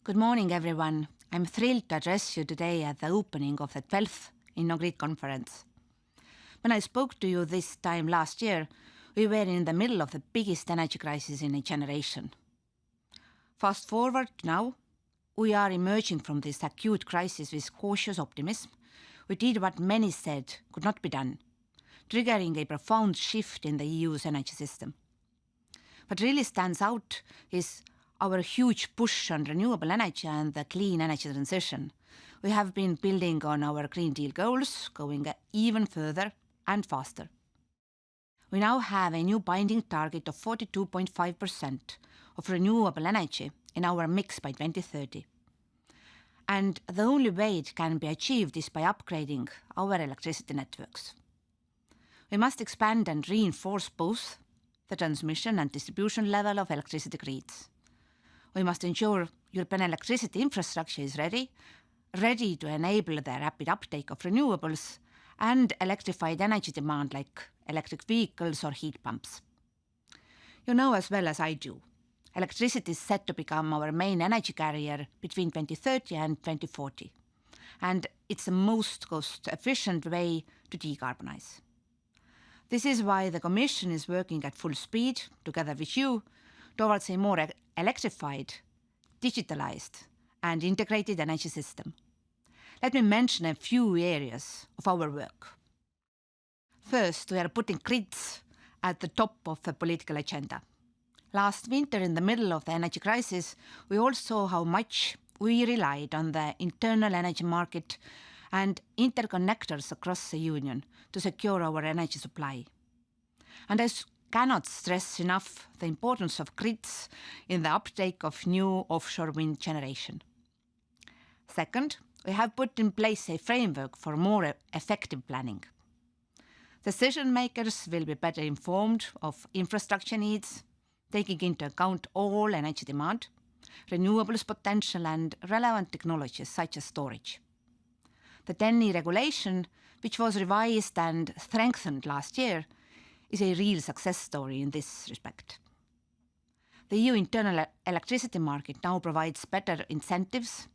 Good morning, everyone. I'm thrilled to address you today at the opening of the 12th InnoGrid conference. When I spoke to you this time last year, we were in the middle of the biggest energy crisis in a generation. Fast forward now, we are emerging from this acute crisis with cautious optimism. We did what many said could not be done, triggering a profound shift in the EU's energy system. What really stands out is our huge push on renewable energy and the clean energy transition. We have been building on our Green Deal goals, going even further and faster. We now have a new binding target of 42.5% of renewable energy in our mix by 2030. And the only way it can be achieved is by upgrading our electricity networks. We must expand and reinforce both the transmission and distribution level of electricity grids. We must ensure European electricity infrastructure is ready to enable the rapid uptake of renewables and electrified energy demand like electric vehicles or heat pumps. You know as well as I do, electricity is set to become our main energy carrier between 2030 and 2040, and it's the most cost-efficient way to decarbonize. This is why the Commission is working at full speed, together with you, towards a more electrified, digitalized, and integrated energy system. Let me mention a few areas of our work. First, we are putting grids at the top of the political agenda. Last winter, in the middle of the energy crisis, we all saw how much we relied on the internal energy market and interconnectors across the Union to secure our energy supply. And I cannot stress enough the importance of grids in the uptake of new offshore wind generation. Second, we have put in place a framework for more effective planning. Decision makers will be better informed of infrastructure needs, taking into account all energy demand, renewables potential and relevant technologies such as storage. The 10E regulation, which was revised and strengthened last year, is a real success story in this respect. The EU internal electricity market now provides better incentives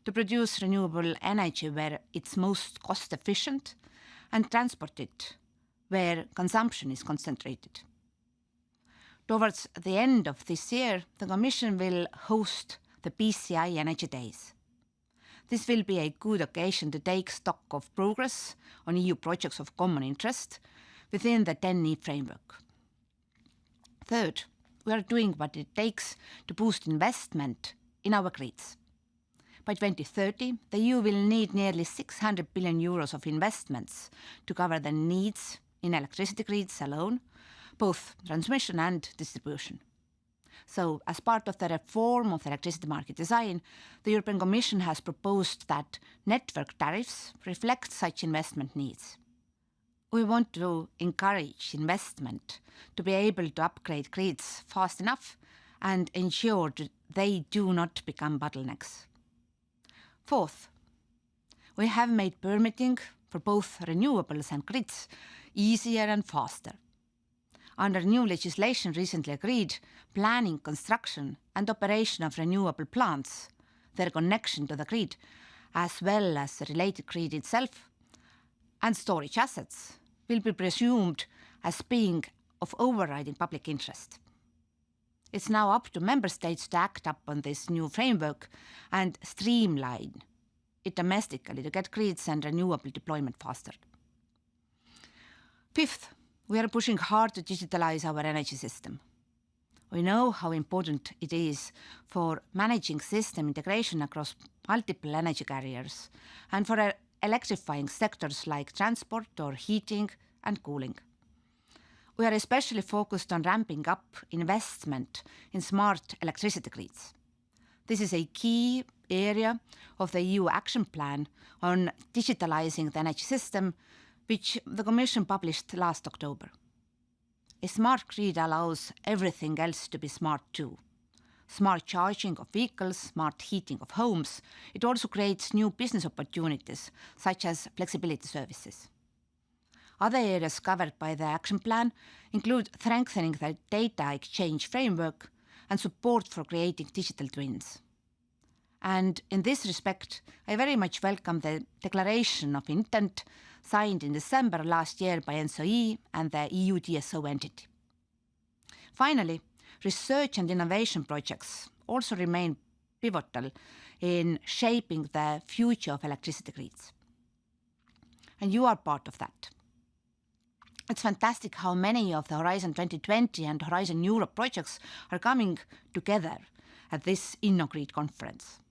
to produce renewable energy where it's most cost efficient and transport it where consumption is concentrated. Towards the end of this year, the Commission will host the PCI Energy Days. This will be a good occasion to take stock of progress on EU projects of common interest within the 10E framework. Third, we are doing what it takes to boost investment in our grids. By 2030, the EU will need nearly 600 billion euros of investments to cover the needs in electricity grids alone, both transmission and distribution. So, as part of the reform of the electricity market design, the European Commission has proposed that network tariffs reflect such investment needs. We want to encourage investment to be able to upgrade grids fast enough and ensure that they do not become bottlenecks. Fourth, we have made permitting for both renewables and grids easier and faster. Under new legislation recently agreed, planning, construction and operation of renewable plants, their connection to the grid, as well as the related grid itself, and storage assets will be presumed as being of overriding public interest. It's now up to member states to act up on this new framework and streamline it domestically to get grids and renewable deployment faster. Fifth, we are pushing hard to digitalize our energy system. We know how important it is for managing system integration across multiple energy carriers and for electrifying sectors like transport or heating and cooling. We are especially focused on ramping up investment in smart electricity grids. This is a key area of the EU action plan on digitalizing the energy system, which the Commission published last October. A smart grid allows everything else to be smart too. Smart charging of vehicles, smart heating of homes. It also creates new business opportunities, such as flexibility services. Other areas covered by the action plan include strengthening the data exchange framework and support for creating digital twins. And in this respect, I very much welcome the declaration of intent signed in December last year by ENTSO-E and the EU TSO entity. Finally, research and innovation projects also remain pivotal in shaping the future of electricity grids. And you are part of that. It's fantastic how many of the Horizon 2020 and Horizon Europe projects are coming together at this InnoGrid conference.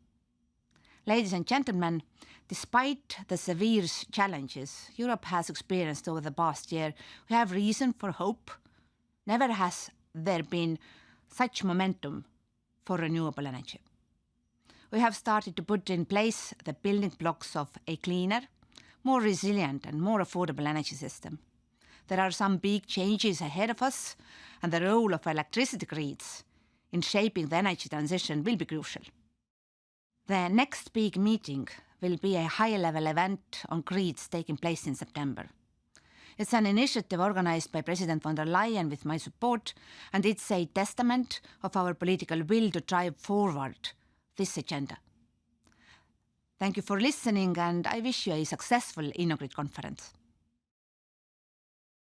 Ladies and gentlemen, despite the severe challenges Europe has experienced over the past year, we have reason for hope. Never has there been such momentum for renewable energy. We have started to put in place the building blocks of a cleaner, more resilient and more affordable energy system. There are some big changes ahead of us, and the role of electricity grids in shaping the energy transition will be crucial. The next big meeting will be a high-level event on grids taking place in September. It's an initiative organized by President von der Leyen with my support, and it's a testament of our political will to drive forward this agenda. Thank you for listening, and I wish you a successful InnoGrid conference.